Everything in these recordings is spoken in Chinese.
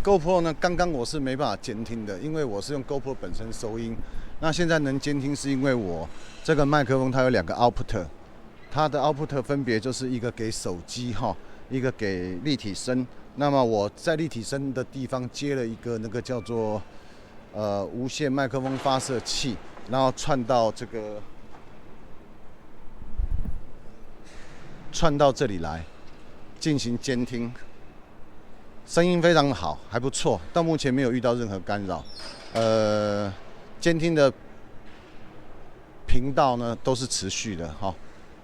GoPro 呢，刚刚我是没办法监听的，因为我是用 GoPro 本身收音。那现在能监听是因为我这个麦克风它有2个 output， 它的 output 分别就是一个给手机哈，一个给立体声。那么我在立体声的地方接了一个那个叫做无线麦克风发射器，然后串到这里来进行监听。声音非常好，还不错，到目前没有遇到任何干扰。监听的频道呢都是持续的哈，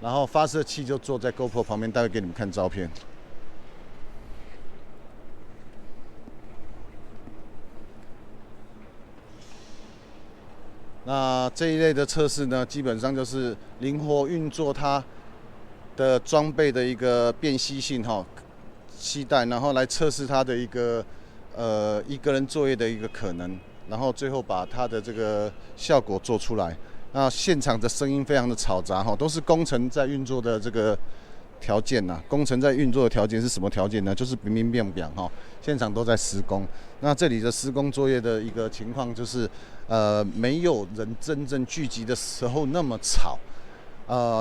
然后发射器就坐在 GoPro 旁边，待会给你们看照片。那这一类的测试呢，基本上就是灵活运作它的装备的一个辨析性哈。期待，然后来测试它的一个人作业的一个可能，然后最后把它的这个效果做出来。那现场的声音非常的嘈杂哈，都是工程在运作的这个条件呐。工程在运作的条件是什么条件呢？就是明明变变哈，现场都在施工。那这里的施工作业的一个情况就是，没有人真正聚集的时候那么吵，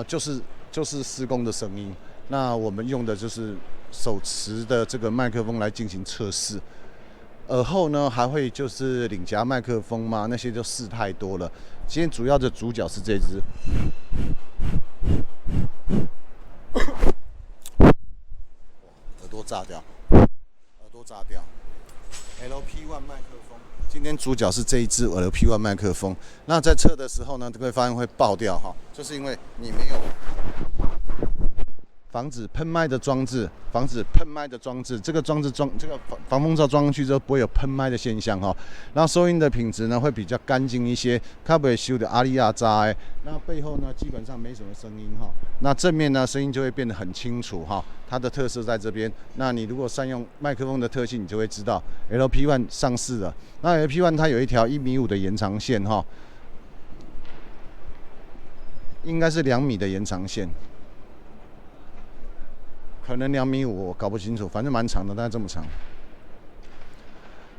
就是施工的声音。那我们用的就是手持的这个麦克风来进行测试，而后呢还会就是领夹麦克风嘛，那些就事太多了。今天主要的主角是这只，耳朵炸掉，LP1 麦克风。今天主角是这一支 LP1 麦克风。那在测的时候呢，会发现会爆掉哈，就是因为你没有防止喷麦的装置，这个防风罩装上去之后不会有喷麦的现象哈。然后收音的品质呢会比较干净一些，它不会修的阿里亚扎。那背后呢基本上没什么声音哈。那正面呢声音就会变得很清楚哈。它的特色在这边。那你如果善用麦克风的特性，你就会知道 LP1 上市了。那 LP1 它有一条1.5米的延长线哈，应该是2米的延长线。可能2.5米，我搞不清楚，反正蛮长的，大概这么长。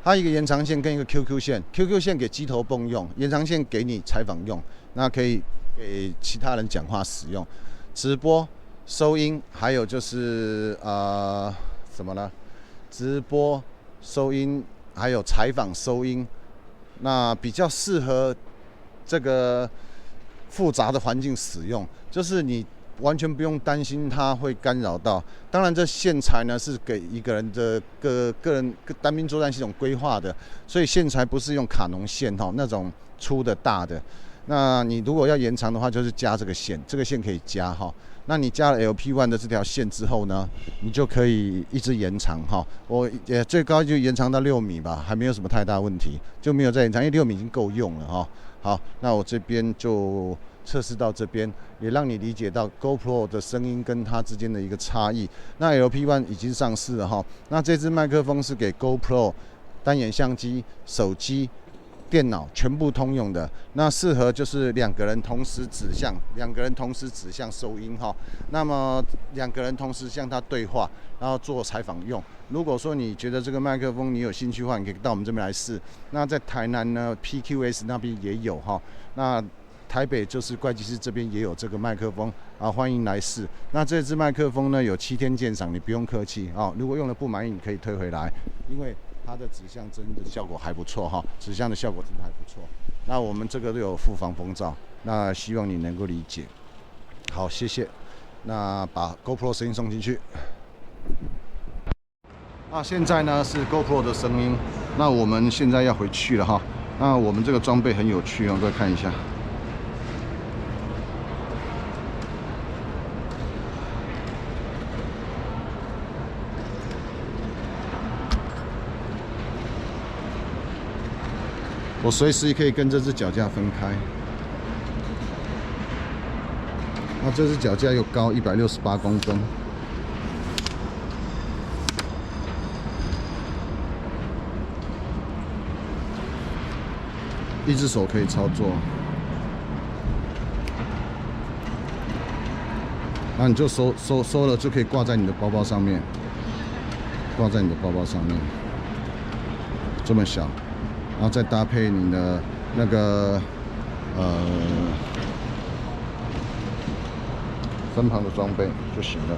它一个延长线跟一个 QQ 线 ，QQ 线给机头泵用，延长线给你采访用，那可以给其他人讲话使用，直播、收音，还有就是什么呢？直播、收音，还有采访收音，那比较适合这个复杂的环境使用，就是你完全不用担心它会干扰到。当然，这线材呢是给一个人的个人单兵作战系统规划的，所以线材不是用卡农线哈那种粗的大的。那你如果要延长的话，就是加这个线，这个线可以加哈。那你加了 LP1 的这条线之后呢，你就可以一直延长哈。我也最高就延长到6米吧，还没有什么太大问题，就没有再延长，因为6米已经够用了哈。好，那我这边就测试到这边，也让你理解到 GoPro 的声音跟它之间的一个差异。那 LP1 已经上市了哈，那这支麦克风是给 GoPro 单眼相机、手机、电脑全部通用的，那适合就是2个人同时指向收音哈。那么2个人同时向它对话，然后做采访用。如果说你觉得这个麦克风你有兴趣的话，你可以到我们这边来试。那在台南呢 ，PQS 那边也有哈。那台北就是会计师这边也有这个麦克风啊，欢迎来试。那这支麦克风呢有7天鉴赏，你不用客气啊。如果用了不满意，你可以退回来，因为它的指向真的效果还不错哈，指向的效果真的还不错。那我们这个都有附防风罩，那希望你能够理解。好，谢谢。那把 GoPro 声音送进去。那现在呢是 GoPro 的声音，那我们现在要回去了哈。那我们这个装备很有趣哦，各位看一下。我随时可以跟这只脚架分开。那这只脚架又高168公分。一只手可以操作，那你就收了，就可以挂在你的包包上面，这么小，然后再搭配你的那个身旁的装备就行了。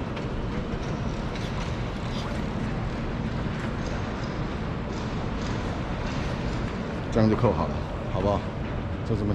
这样就扣好了，好不好？就这么简单。